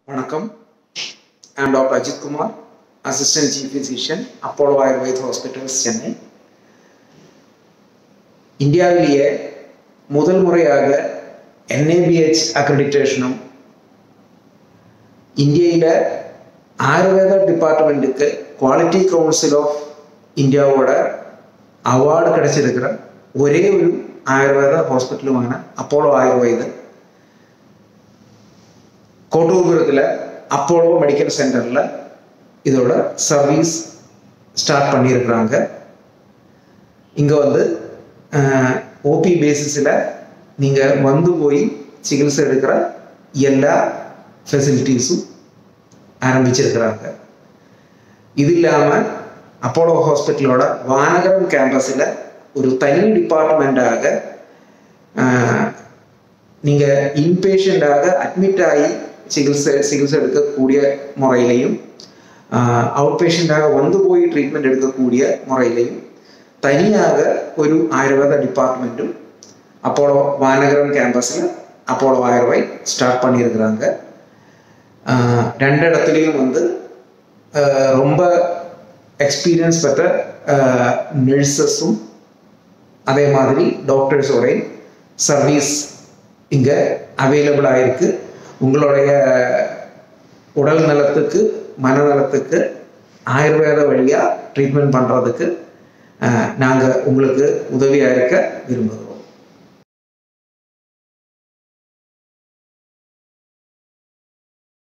Vanakkam. I am Dr. Ajit Kumar, Assistant Chief Physician, Apollo Ayurveda Hospitals, Chennai. இந்தியாவிலேயே முதல் முறையாக NABH அக்ரெடிட்டேஷனும் இந்தியாவில் ஆயுர்வேத டிபார்ட்மெண்ட்டுக்கு குவாலிட்டி கவுன்சில் ஆஃப் இந்தியாவோட அவார்டு கிடைச்சிருக்கிற ஒரே ஒரு ஆயுர்வேத ஹாஸ்பிட்டலுமான அப்போலோ ஆயுர்வேத கோட்டூர்புரத்தில் அப்போலோ மெடிக்கல் சென்டரில் இதோட சர்வீஸ் ஸ்டார்ட் பண்ணியிருக்கிறாங்க. இங்கே வந்து ஓபி பேசிஸில் நீங்கள் வந்து போய் சிகிச்சை எடுக்கிற எல்லா ஃபெசிலிட்டிஸும் ஆரம்பிச்சிருக்கிறாங்க. இது இல்லாமல் அப்போலோ ஹாஸ்பிட்டலோட வானகரம் கேம்பஸில் ஒரு தனி டிபார்ட்மெண்ட்டாக நீங்கள் இன்பேஷண்டாக அட்மிட் ஆகி சிகிச்சை எடுக்கக்கூடிய முறையிலையும் அவுட் பேஷண்டாக வந்து போய் ட்ரீட்மெண்ட் எடுக்கக்கூடிய முறையிலையும் தனியாக ஒரு ஆயுர்வேத டிபார்ட்மெண்ட்டும் Apollo Vanagaram கேம்பஸில் Apollo Ayurved start பண்ணியிருக்கிறாங்க. ரெண்டு இடத்துலையும் வந்து ரொம்ப எக்ஸ்பீரியன்ஸ் பெற்ற நர்சஸும் அதே மாதிரி டாக்டர்ஸோட சர்வீஸ் இங்கே அவைலபிளாக இருக்குது. உங்களுடைய உடல் நலத்துக்கு மனநலத்துக்கு ஆயுர்வேத வழியாக ட்ரீட்மெண்ட் பண்ணுறதுக்கு நாங்கள் உங்களுக்கு உதவியாக இருக்க விரும்புகிறோம்.